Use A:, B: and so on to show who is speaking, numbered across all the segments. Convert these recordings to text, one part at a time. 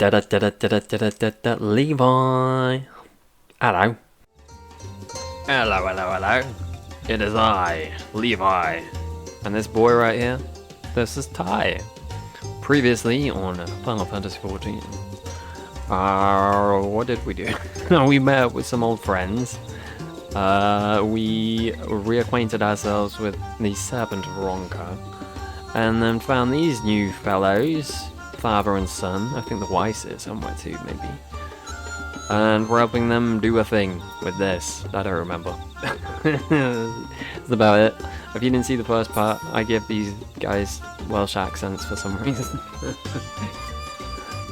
A: Levi. Hello. Hello. It is I, Levi. And this boy right here, this is Ty. Previously on Final Fantasy XIV. What did we do? We met with some old friends. We reacquainted ourselves with the Serpent Ronka. And then found these new fellows. Father and son. I think the wife is somewhere too, maybe. And we're helping them do a thing with this. I don't remember. That's about it. If you didn't see the first part, I give these guys Welsh accents for some reason.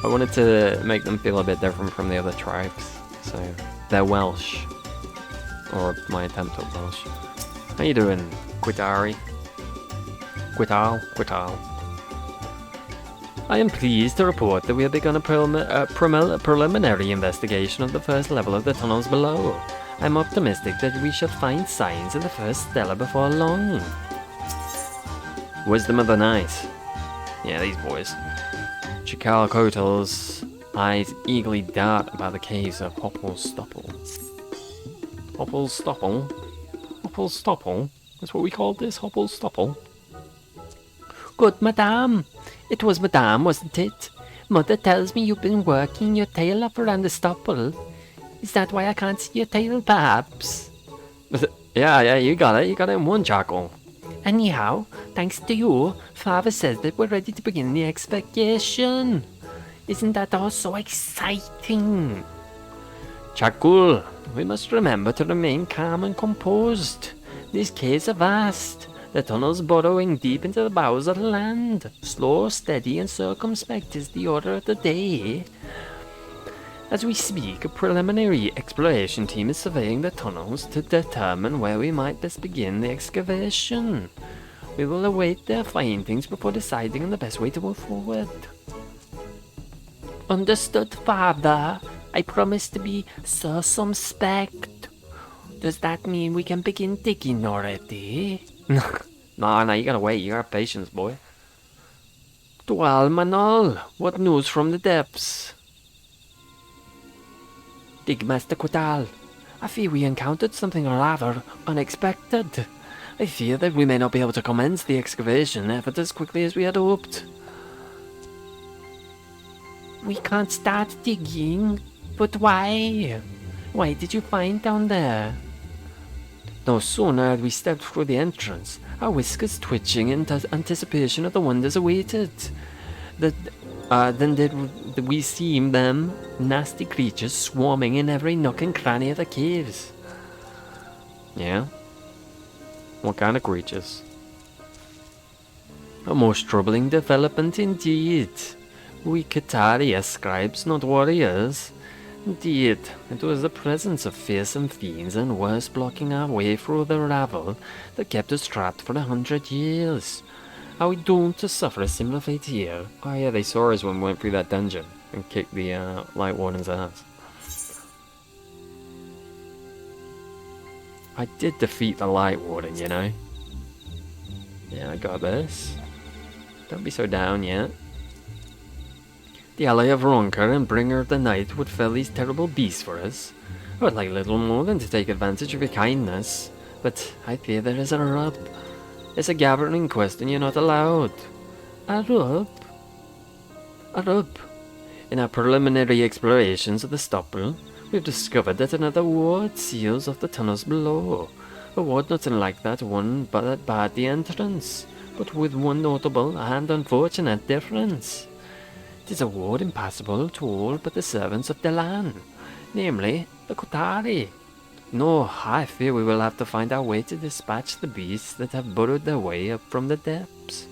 A: I wanted to make them feel a bit different from the other tribes. So, they're Welsh. Or my attempt at Welsh. How you doing, Qitari? Quital. I am pleased to report that we have begun a preliminary investigation of the first level of the tunnels below. I am optimistic that we shall find signs of the first Stella before long. Wisdom of the Night. Yeah, these boys. Chikal Kotal's eyes eagerly dart about the caves of Hoppelstoppel. Hoppelstoppel? That's what we called this, Hoppelstoppel? Good, madame. It was madame, wasn't it? Mother tells me you've been working your tail up around the stopple. Is that why I can't see your tail, perhaps? Yeah, you got it. You got it in one chuckle. Anyhow, thanks to you, Father says that we're ready to begin the excavation. Isn't that all so exciting? Chakul, we must remember to remain calm and composed. These caves are vast. The tunnels burrowing deep into the bowels of the land. Slow, steady, and circumspect is the order of the day. As we speak, a preliminary exploration team is surveying the tunnels to determine where we might best begin the excavation. We will await their findings before deciding on the best way to move forward. Understood, Father. I promise to be circumspect. Does that mean we can begin digging already? No, you gotta wait. You got patience, boy. Dwal Manol, what news from the depths? Digmaster Quatal, I fear we encountered something rather unexpected. I fear that we may not be able to commence the excavation effort as quickly as we had hoped. We can't start digging, but why? Why did you find down there? No sooner had we stepped through the entrance, our whiskers twitching in anticipation of the wonders awaited, than did we see them nasty creatures swarming in every nook and cranny of the caves. Yeah? What kind of creatures? A most troubling development indeed. We Qitari are scribes, not warriors. Indeed, it was the presence of fearsome fiends and worse blocking our way through the rabble that kept us trapped for 100 years. Are we doomed to suffer a similar fate here? Oh yeah, they saw us when we went through that dungeon and kicked the Light Warden's ass. I did defeat the Light Warden, you know. Yeah, I got this. Don't be so down yet. The ally of Ronka and bringer of the night would fell these terrible beasts for us. I would like little more than to take advantage of your kindness, but I fear there is a rub. It's a gathering quest and you're not allowed. A rub? A rub. In our preliminary explorations of the stopple, we've discovered that another ward seals off the tunnels below. A ward not unlike that one that barred the entrance, but with one notable and unfortunate difference. It is a ward impassable to all but the servants of the land, namely the Qitari. No, I fear we will have to find our way to dispatch the beasts that have burrowed their way up from the depths.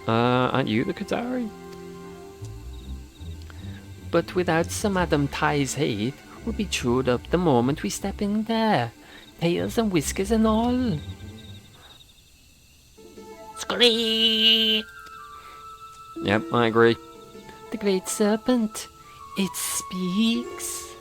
A: Aren't you the Qitari? But without Sir Madam Ty's aid, we'll be chewed up the moment we step in there. Tails and whiskers and all. Scream! Yep, I agree. The Great Serpent, it speaks.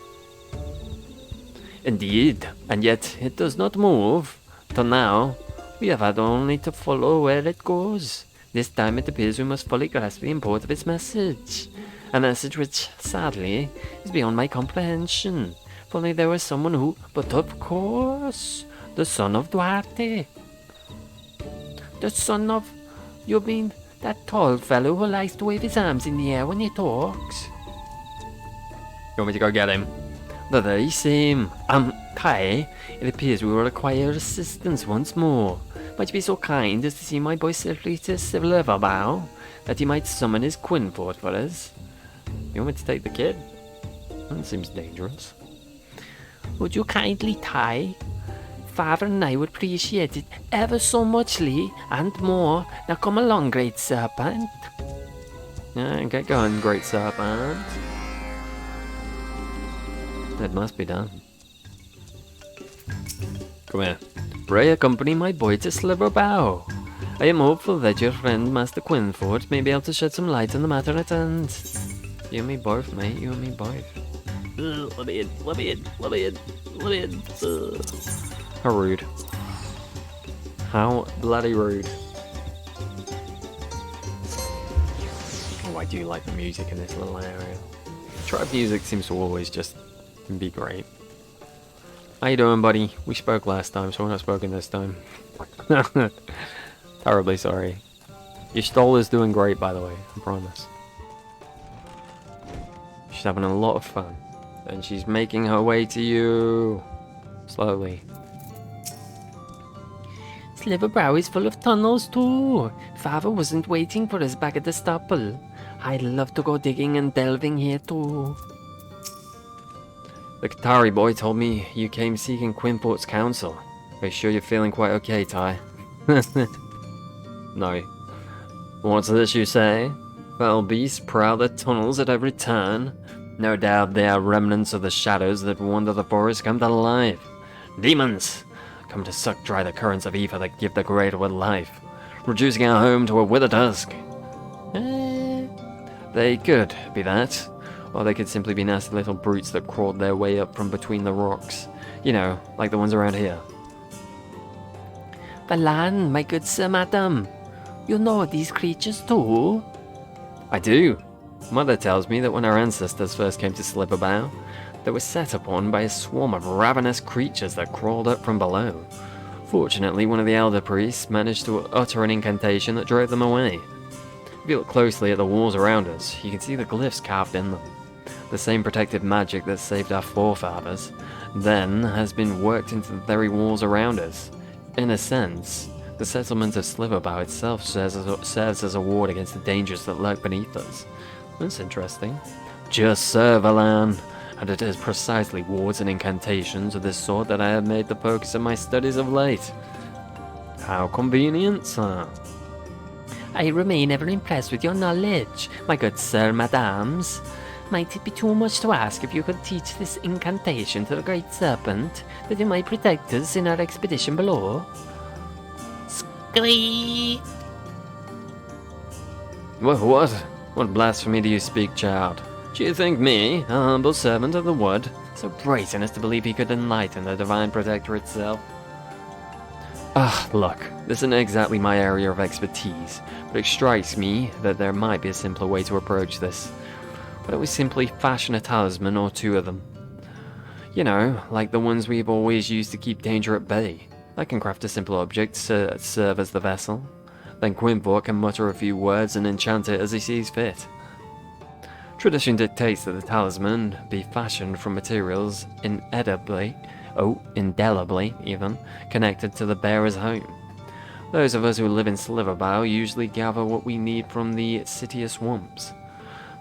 A: Indeed, and yet it does not move. Till now, we have had only to follow where it goes. This time it appears we must fully grasp the import of its message. a message which, sadly, is beyond my comprehension. If only there was someone who... But of course, the son of Duarte. The son of... You mean that tall fellow who likes to wave his arms in the air when he talks? You want me to go get him? The very same. Kai, it appears we will require assistance once more. Might you be so kind as to see my boy Silverbow, that he might summon his Quinfort for us? You want me to take the kid? That seems dangerous. Would you kindly tie? Father and I would appreciate it ever so muchly, and more. Now come along, Great Serpent. Yeah, get going, Great Serpent. It must be done. Come here. Pray accompany my boy to Silverbow. I am hopeful that your friend Master Quinfort may be able to shed some light on the matter at hand. You and me both, mate. You and me both. Let me in. How rude. How bloody rude. Oh, I do like the music in this little area. Tribe music seems to always just be great. How you doing, buddy? We spoke last time, so we're not spoken this time. Terribly sorry. Your stole is doing great, by the way. I promise. She's having a lot of fun. And she's making her way to you. Slowly. Silverbow is full of tunnels too. Father wasn't waiting for us back at the stubble. I'd love to go digging and delving here too. The Qitari boy told me you came seeking Quinfort's counsel. Are you sure you're feeling quite okay, Ty? No. What's this you say? Foul beasts prowl the tunnels at every turn. No doubt they are remnants of the shadows that wander the forest come to life. Demons! Come to suck dry the currents of ether that give the great one life, reducing our home to a withered husk. They could be that. Or they could simply be nasty little brutes that crawled their way up from between the rocks. You know, like the ones around here. Balan, my good sir, madam. You know these creatures too? I do. Mother tells me that when our ancestors first came to Silverbow, they were set upon by a swarm of ravenous creatures that crawled up from below. Fortunately, one of the elder priests managed to utter an incantation that drove them away. If you look closely at the walls around us, you can see the glyphs carved in them. The same protective magic that saved our forefathers, then, has been worked into the very walls around us. In a sense, the settlement of Silverbow itself serves as a ward against the dangers that lurk beneath us. That's interesting. Just so, Valan. And it is precisely wards and incantations of this sort that I have made the focus of my studies of late. How convenient, sir. I remain ever impressed with your knowledge, my good sir, madams. Might it be too much to ask if you could teach this incantation to the Great Serpent, that he might protect us in our expedition below? Scream! What? What blasphemy do you speak, child? Do you think me, a humble servant of the wood, so brazen as to believe he could enlighten the Divine Protector itself? Look, this isn't exactly my area of expertise, but it strikes me that there might be a simpler way to approach this. Why don't we simply fashion a talisman or two of them? You know, like the ones we've always used to keep danger at bay. I can craft a simple object to serve as the vessel. Then Quinfort can mutter a few words and enchant it as he sees fit. Tradition dictates that the talisman be fashioned from materials indelibly even, connected to the bearer's home. Those of us who live in Silverbow usually gather what we need from the citier swamps.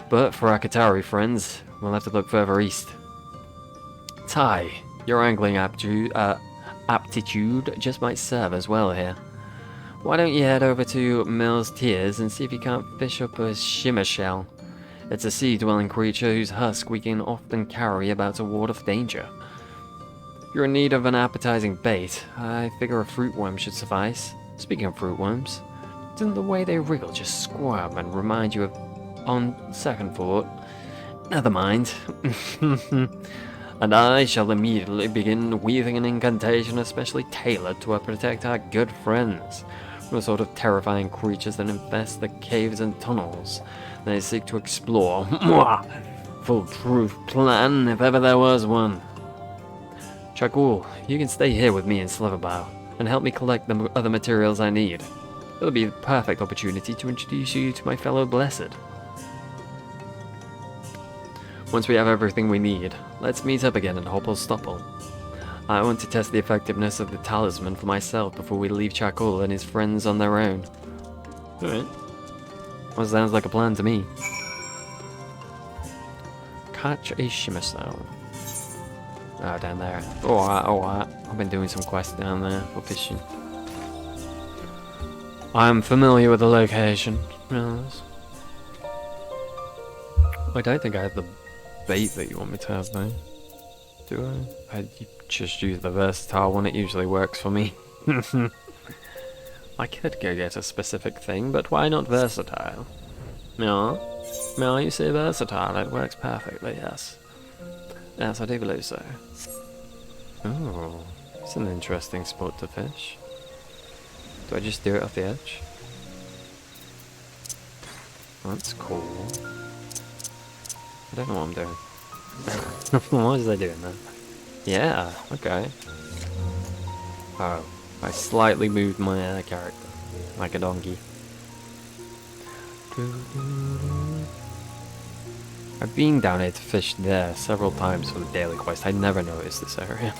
A: But for our Qitari friends, we'll have to look further east. Ty, your angling aptitude just might serve as well here. Why don't you head over to Mill's Tears and see if you can't fish up a shimmer shell? It's a sea-dwelling creature whose husk we can often carry about a ward of danger. If you're in need of an appetizing bait, I figure a fruit worm should suffice. Speaking of fruit worms, doesn't the way they wriggle just squirm and remind you of, on second thought? Never mind. And I shall immediately begin weaving an incantation especially tailored to protect our good friends The sort of terrifying creatures that infest the caves and tunnels they seek to explore. Foolproof plan, if ever there was one. Chakul, you can stay here with me in Sliverbow and help me collect the other materials I need. It'll be the perfect opportunity to introduce you to my fellow Blessed. Once we have everything we need, let's meet up again in Hopple-Stopple. I want to test the effectiveness of the talisman for myself before we leave Chakul and his friends on their own. Alright. Well, sounds like a plan to me. Catch a shimmer stone. Oh, down there. Alright. I've been doing some quests down there for fishing. I'm familiar with the location. Yes. I don't think I have the bait that you want me to have, though. Do I? I just use the versatile one. It usually works for me. I could go get a specific thing, but why not versatile? No, you say versatile. It works perfectly, yes. Yes, I do believe so. Oh, it's an interesting spot to fish. Do I just do it off the edge? That's cool. I don't know what I'm doing. What was I doing then? Yeah, okay. Oh, I slightly moved my character. Like a donkey. I've been down here to fish there several times for the daily quest. I never noticed this area.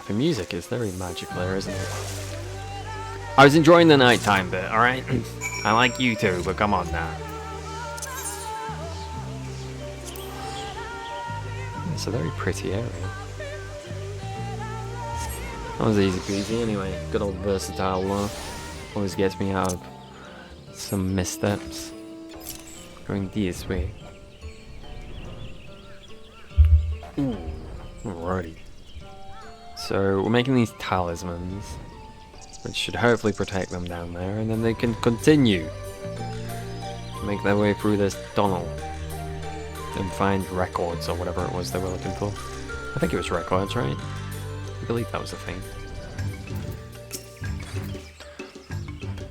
A: The music is very magical there, isn't it? I was enjoying the nighttime bit, alright? I like you too, but come on now. It's a very pretty area. That was easy peasy anyway. Good old versatile laugh. Always gets me out of some missteps. Going this way. Ooh, alrighty. So we're making these talismans, which should hopefully protect them down there, and then they can continue to make their way through this tunnel and find records or whatever it was they were looking for. I think it was records, right? I believe that was the thing.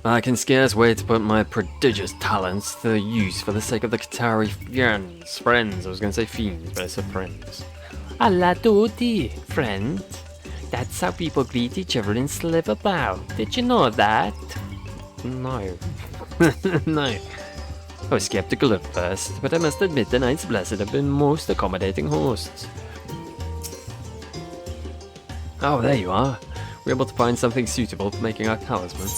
A: I can scarce wait to put my prodigious talents to use for the sake of the Qitari friends. I was going to say fiends, but I said friends. Alla tutti, friend. That's how people greet each other in Sliverbow. Did you know that? No. No. I was skeptical at first, but I must admit the Knights Blessed have been most accommodating hosts. Oh, there you are. We're able to find something suitable for making our talisman.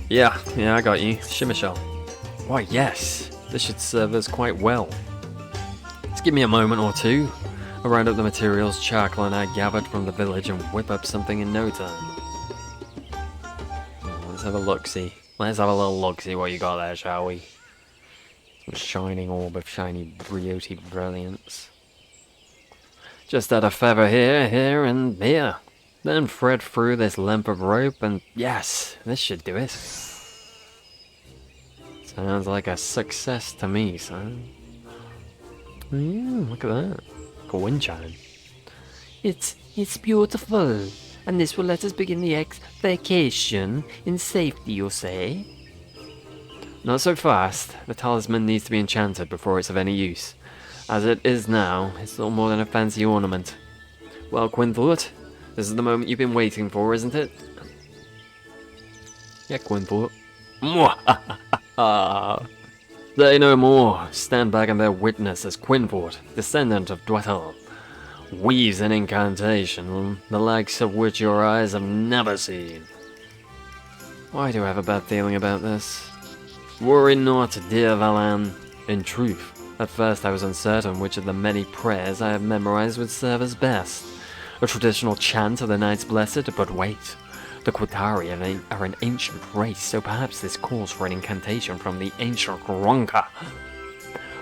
A: Yeah, I got you. Shimmer shell. Why, yes. This should serve us quite well. Just give me a moment or two. I'll round up the materials Charcoal and I gathered from the village and whip up something in no time. Let's have a look-see. Let's have a little look-see what you got there, shall we? Some shining orb of shiny beauty brilliance. Just add a feather here, and here. Then thread through this length of rope and yes, this should do it. Sounds like a success to me, son. Look at that. Like a wind chime. It's beautiful. And this will let us begin the vacation in safety, you'll say? Not so fast. The talisman needs to be enchanted before it's of any use. As it is now, it's little more than a fancy ornament. Well, Quinthort, this is the moment you've been waiting for, isn't it? Yeah, Quinthort. Say no more. Stand back and bear witness as Quinthort, descendant of Dwetel, weaves an incantation, the likes of which your eyes have never seen. Why do I have a bad feeling about this? Worry not, dear Valan. In truth, at first I was uncertain which of the many prayers I have memorized would serve as best. A traditional chant of the Knights Blessed, but wait. The Qitari are an ancient race, so perhaps this calls for an incantation from the ancient Ronka.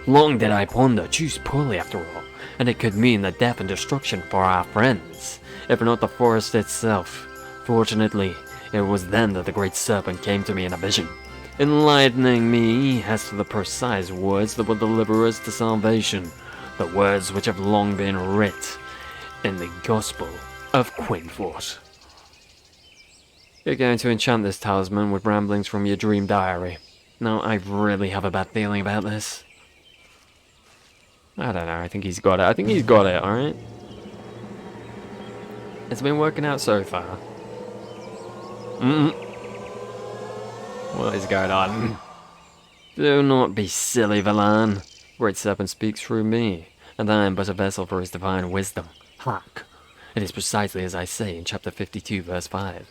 A: Long did I ponder, choose poorly after all, and it could mean the death and destruction for our friends, if not the forest itself. Fortunately, it was then that the great serpent came to me in a vision, enlightening me as to the precise words that will deliver us to salvation, the words which have long been writ in the Gospel of Quinfort. You're going to enchant this talisman with ramblings from your dream diary. No, I really have a bad feeling about this. I don't know, I think he's got it. I think he's got it, alright? It's been working out so far. What is going on? Do not be silly, Valan. Great Serpent speaks through me, and I am but a vessel for his divine wisdom. Hark! It is precisely as I say in chapter 52, verse 5.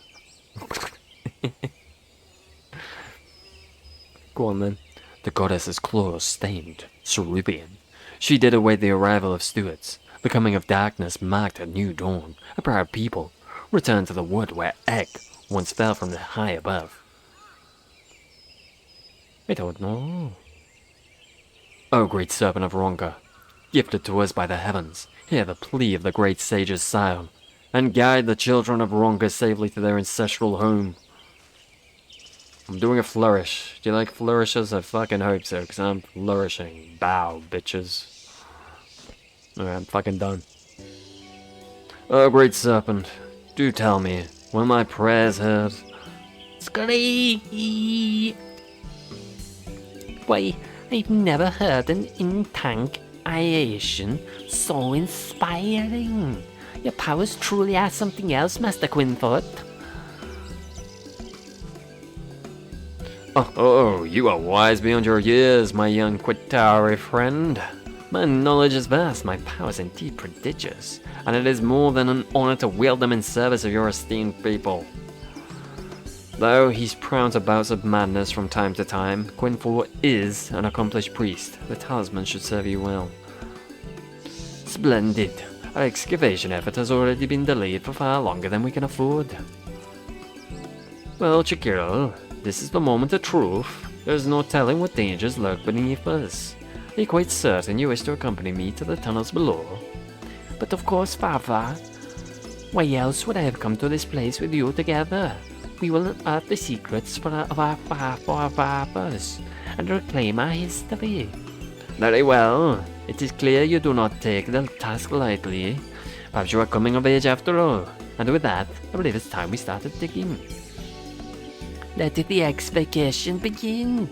A: Go on then. The goddess's claws stained cerulean. She did await the arrival of stewards. The coming of darkness marked a new dawn. A proud people returned to the wood where egg once fell from the high above. I don't know. O great serpent of Ronka, gifted to us by the heavens, hear the plea of the great sage's scion, and guide the children of Ronka safely to their ancestral home. I'm doing a flourish. Do you like flourishes? I fucking hope so, because I'm flourishing. Bow, bitches. Alright, I'm fucking done. Oh, great serpent, do tell me, were my prayers heard?
B: Scream! Why, I've never heard an incantation so inspiring. Your powers truly are something else, Master Quinfort.
A: Oh, you are wise beyond your years, my young Qitari friend. My knowledge is vast, my powers indeed prodigious, and it is more than an honor to wield them in service of your esteemed people. Though he's prone to bouts of madness from time to time, Quinfort is an accomplished priest. The talisman should serve you well. Splendid. Our excavation effort has already been delayed for far longer than we can afford. Well, Chikiro, this is the moment of truth. There's no telling what dangers lurk beneath us. Are you quite certain you wish to accompany me to the tunnels below?
B: But of course, Father. Why else would I have come to this place with you together? We will unearth the secrets of our fathers and reclaim our history.
A: Very well. It is clear you do not take the task lightly. Perhaps you are coming of age after all. And with that, I believe it's time we started digging.
B: Let the excavation begin.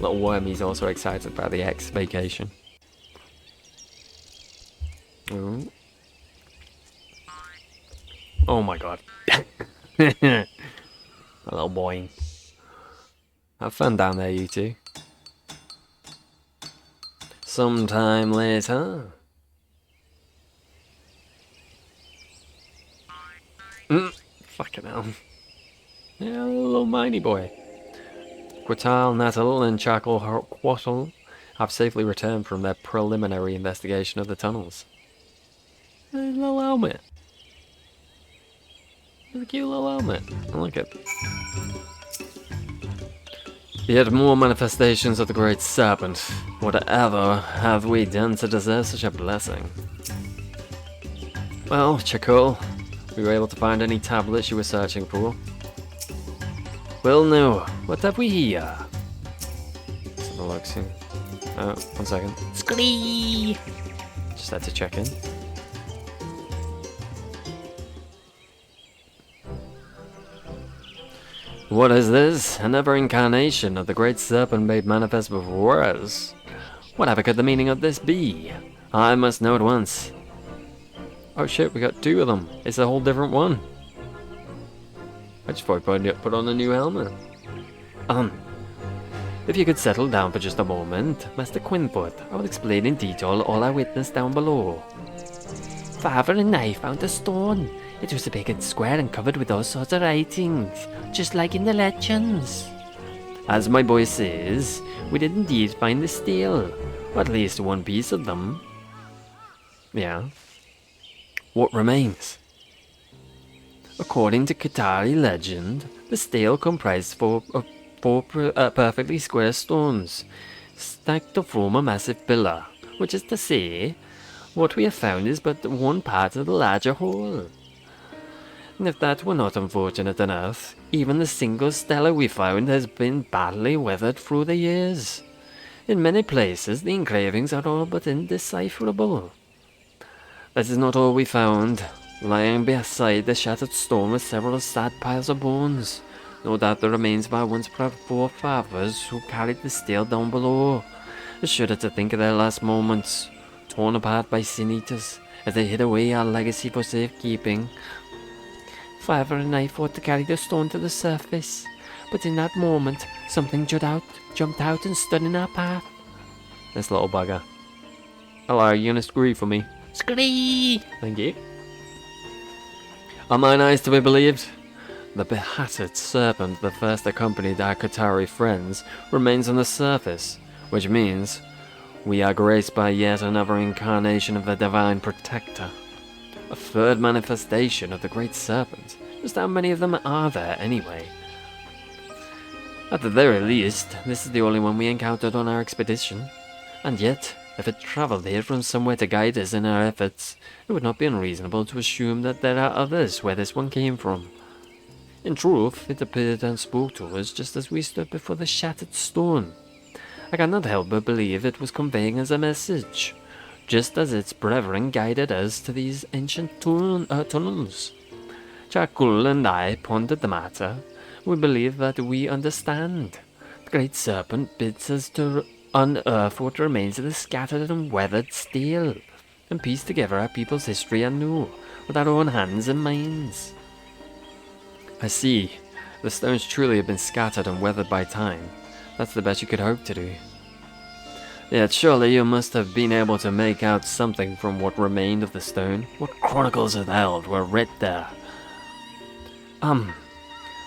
A: Little Wormy's also excited about the X-vacation. Oh my god. A little boy. Have fun down there, you two. Sometime later. Fucking hell. Yeah, little miney boy. Quital, Natal, and Charcoal Quattle have safely returned from their preliminary investigation of the tunnels. A little helmet. It's a cute little helmet. I like it. Yet more manifestations of the Great Serpent. Whatever have we done to deserve such a blessing? Well, Chakol, were you able to find any tablets you were searching for? Well, no. What have we here? Let's have a look, see. Oh, 1 second.
B: Scree!
A: Just had to check in. What is this? Another incarnation of the Great Serpent made manifest before us? Whatever could the meaning of this be? I must know at once. Oh shit, we got 2 of them. It's a whole different one. I just thought I'd put on a new helmet. If you could settle down for just a moment, Master Quinfort, I will explain in detail all I witnessed down below.
B: Father and I found a stone. It was big and square and covered with all sorts of writings, just like in the legends.
A: As my boy says, we did indeed find the steel, or at least one piece of them. Yeah. What remains? According to Qitari legend, the stele comprised four perfectly square stones, stacked to form a massive pillar, which is to say, what we have found is but one part of the larger whole. And if that were not unfortunate enough, even the single stela we found has been badly weathered through the years. In many places, the engravings are all but indecipherable.
B: That is not all we found. Lying beside the shattered stone were several sad piles of bones. No doubt the remains of our once proud forefathers who carried the steel down below. I shudder to think of their last moments, torn apart by sin eaters as they hid away our legacy for safekeeping.
A: Father and I fought to carry the stone to the surface, but in that moment, something jumped out and stood in our path.
B: This little bugger. Hello, you gonna scream for me?
A: Scree!
B: Thank you. Are mine eyes to be believed? The behatted serpent that first accompanied our Qitari friends remains on the surface, which means we are graced by yet another incarnation of the Divine Protector. A third manifestation of the Great Serpent. Just how many of them are there, anyway? At the very least, this is the only one we encountered on our expedition. And yet, if it travelled here from somewhere to guide us in our efforts, it would not be unreasonable to assume that there are others where this one came from. In truth, it appeared and spoke to us just as we stood before the shattered stone. I cannot help but believe it was conveying us a message, just as its brethren guided us to these ancient tunnels. Charcoal and I pondered the matter. We believe that we understand. The Great Serpent bids us to unearth what remains of the scattered and weathered steel, and piece together our people's history anew, with our own hands and minds. I see. The stones truly have been scattered and weathered by time. That's the best you could hope to do. Yet surely you must have been able to make out something from what remained of the stone. What chronicles it held were writ there? What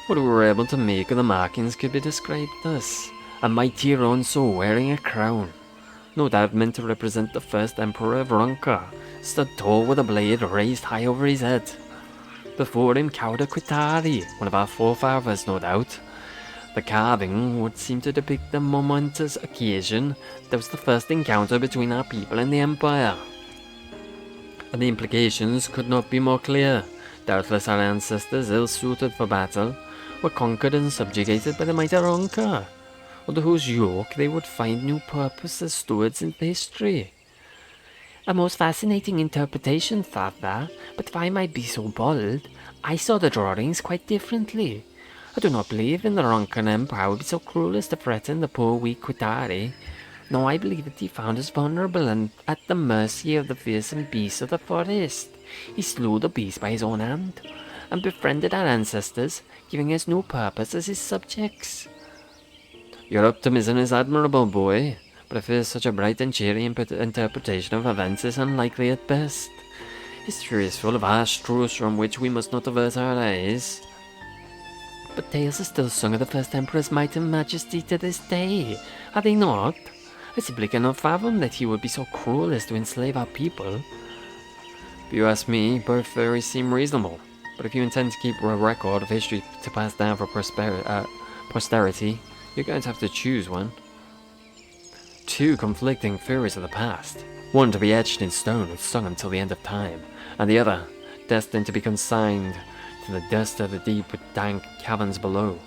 B: we were able to make of the markings could be described thus. A mighty Ronso wearing a crown, no doubt meant to represent the first Emperor of Ronka, stood tall with a blade raised high over his head. Before him cowered a Qitari, one of our forefathers no doubt. The carving would seem to depict the momentous occasion that was the first encounter between our people and the Empire. And the implications could not be more clear. Doubtless our ancestors, ill-suited for battle, were conquered and subjugated by the mighty Ronka, under whose yoke they would find new purpose as stewards in history.
A: A most fascinating interpretation, Father, but if I might be so bold, I saw the drawings quite differently. I do not believe in the Ronkan Empire would be so cruel as to threaten the poor weak Qitari. No, I believe that he found us vulnerable and at the mercy of the fearsome beasts of the forest. He slew the beast by his own hand, and befriended our ancestors, giving us new purpose as his subjects.
B: Your optimism is admirable, boy, but I fear such a bright and cheery interpretation of events is unlikely at best. History is full of harsh truths from which we must not avert our eyes.
A: But tales are still sung of the first Emperor's might and majesty to this day, are they not? I simply cannot fathom that he would be so cruel as to enslave our people.
B: If you ask me, both theories seem reasonable, but if you intend to keep a record of history to pass down for posterity, you're going to have to choose one. Two conflicting theories of the past, one to be etched in stone and sung until the end of time, and the other destined to be consigned to the dust of the deep dank caverns below.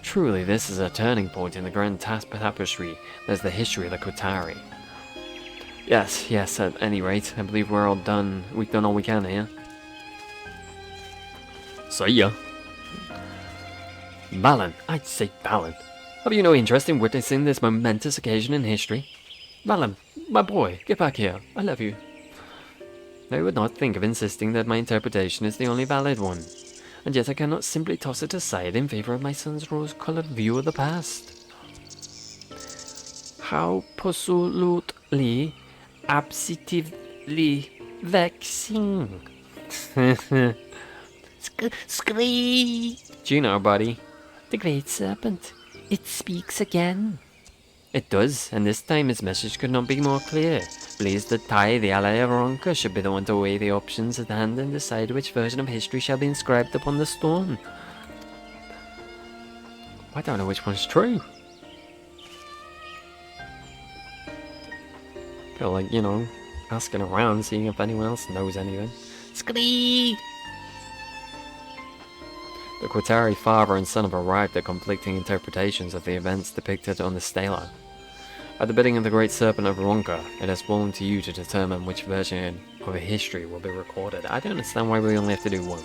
B: Truly, this is a turning point in the grand tapestry that is the history of the Qitari. Yes, at any rate, I believe we're all done. We've done all we can here. See ya.
A: Balin, I'd say Balin.
B: Have you no interest in witnessing this momentous occasion in history?
A: Balin, my boy, get back here. I love you.
B: I would not think of insisting that my interpretation is the only valid one, and yet I cannot simply toss it aside in favour of my son's rose-coloured view of the past.
A: How absolutely, absolutely vexing. Scream!
B: Do you know, buddy?
A: The Great Serpent. It speaks again.
B: It does, and this time its message could not be more clear. Please that Tai, the ally of Ronka, should be the one to weigh the options at hand and decide which version of history shall be inscribed upon the stone. I don't know which one's true. Feel like, asking around, seeing if anyone else knows anything.
A: Scree!
B: The Qitari father and son have arrived at conflicting interpretations of the events depicted on the stela.
A: At the bidding of the Great Serpent of Ronka, it has fallen to you to determine which version of history will be recorded. I don't understand why we only have to do one.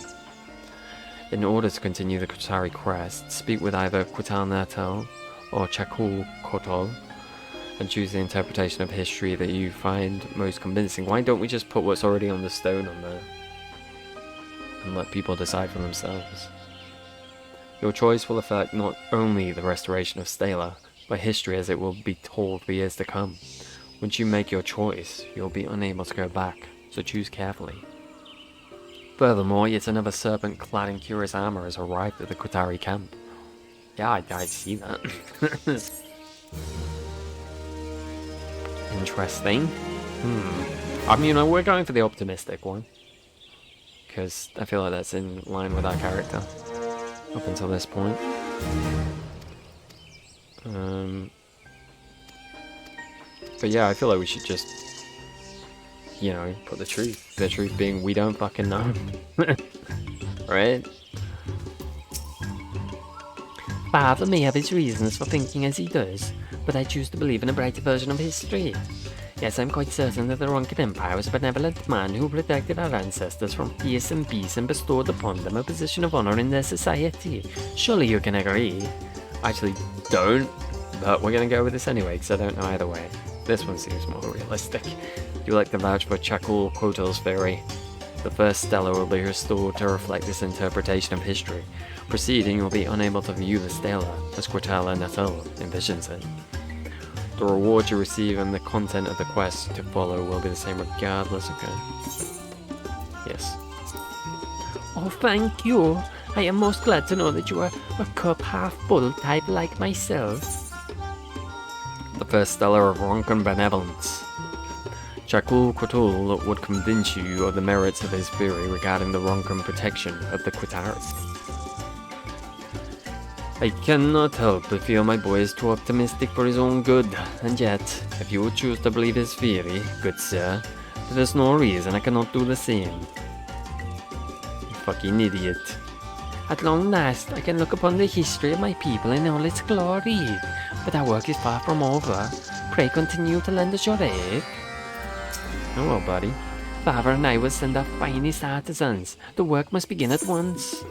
A: In order to continue the Qitari quest, speak with either Quital or Chakul Kotol and choose the interpretation of history that you find most convincing. Why don't we just put what's already on the stone on there and let people decide for themselves? Your choice will affect not only the restoration of Stela, but history as it will be told for years to come. Once you make your choice, you'll be unable to go back, so choose carefully. Furthermore, yet another serpent clad in curious armor has arrived at the Qitari camp. Yeah, I see that. Interesting. I mean, we're going for the optimistic one, because I feel like that's in line with our character up until this point. But yeah, I feel like we should just, you know, put the truth. The truth being, we don't fucking know. Right?
B: Father may have his reasons for thinking as he does, but I choose to believe in a brighter version of history. Yes, I'm quite certain that the Ronkan Empire was a benevolent man who protected our ancestors from fierce and beasts and bestowed upon them a position of honor in their society. Surely you can agree.
A: I actually don't, but we're gonna go with this anyway, because I don't know either way. This one seems more realistic. You like to vouch for Chakul Kotel's theory. The first Stela will be restored to reflect this interpretation of history. Proceeding, you'll be unable to view the Stela as Qitala Natal envisions it. The reward you receive and the content of the quest to follow will be the same regardless, okay? Yes.
B: Oh, thank you. I am most glad to know that you are a cup half full type like myself.
A: The first Stela of Ronkan benevolence. Chakul Kotul would convince you of the merits of his theory regarding the Ronkan protection of the Qitari. I cannot help but feel my boy is too optimistic for his own good, and yet, if you would choose to believe his theory, good sir, there is no reason I cannot do the same. You fucking idiot.
B: At long last, I can look upon the history of my people in all its glory. But our work is far from over. Pray continue to lend us your aid.
A: Oh well, buddy.
B: Father and I will send our finest artisans. The work must begin at once.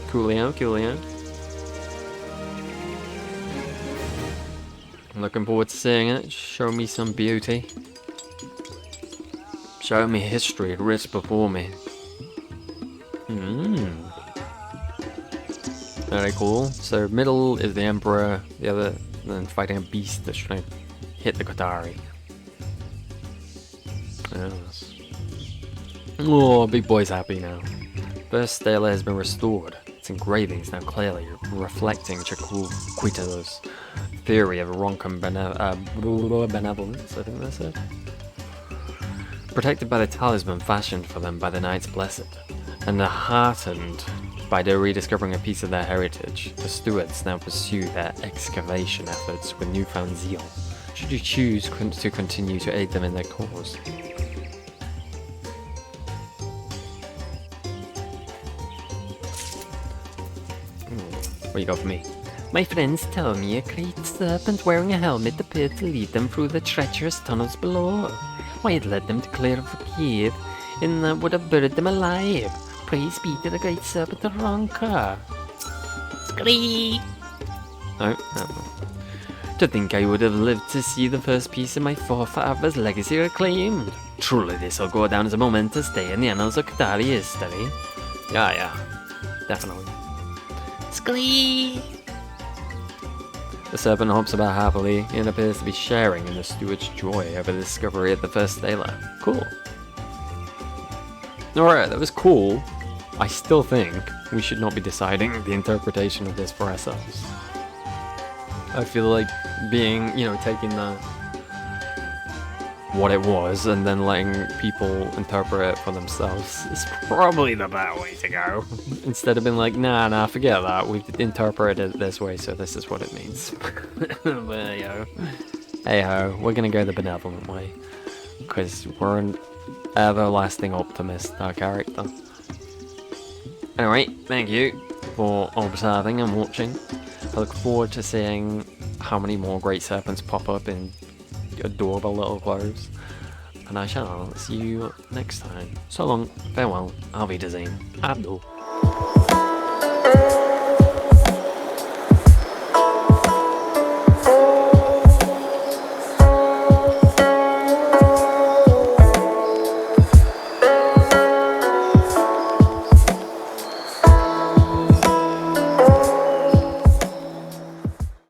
A: Coolio, coolio. I'm looking forward to seeing it. Show me some beauty. Show me history at risk before me. Very cool. So middle is the Emperor, the other then fighting a beast that's trying to hit the Qitari. Yes. Oh, big boy's happy now. First Stela has been restored. Its engravings now clearly reflecting Chakul Quito's theory of Ronkan benevolence, I think that's it. Protected by the talisman fashioned for them by the Knights Blessed, and heartened by their rediscovering a piece of their heritage, the stewards now pursue their excavation efforts with newfound zeal, should you choose to continue to aid them in their cause. What you got for me?
B: My friends tell me a great serpent wearing a helmet appeared to lead them through the treacherous tunnels below. Why it led them to clear of the cave, and would have buried them alive. Praise be to the great serpent of Ronka. Scream!
A: No. To think I would have lived to see the first piece of my forefather's legacy reclaimed. Truly this will go down as a momentous day in the annals of Qitari history. Yeah, definitely.
B: Scream!
A: The serpent hops about happily and appears to be sharing in the steward's joy over the discovery of the first Stela. Cool. Alright, that was cool. I still think we should not be deciding the interpretation of this for ourselves. I feel like being, taking what it was and then letting people interpret it for themselves is probably the better way to go. Instead of being like, nah, forget that. We've interpreted it this way, so this is what it means. But, hey-ho, we're gonna go the benevolent way. Because we're an everlasting optimist, our character. Anyway, thank you for observing and watching. I look forward to seeing how many more great serpents pop up in adorable little clothes. And I shall see you next time. So long, farewell, Auf Wiedersehen, Abdul.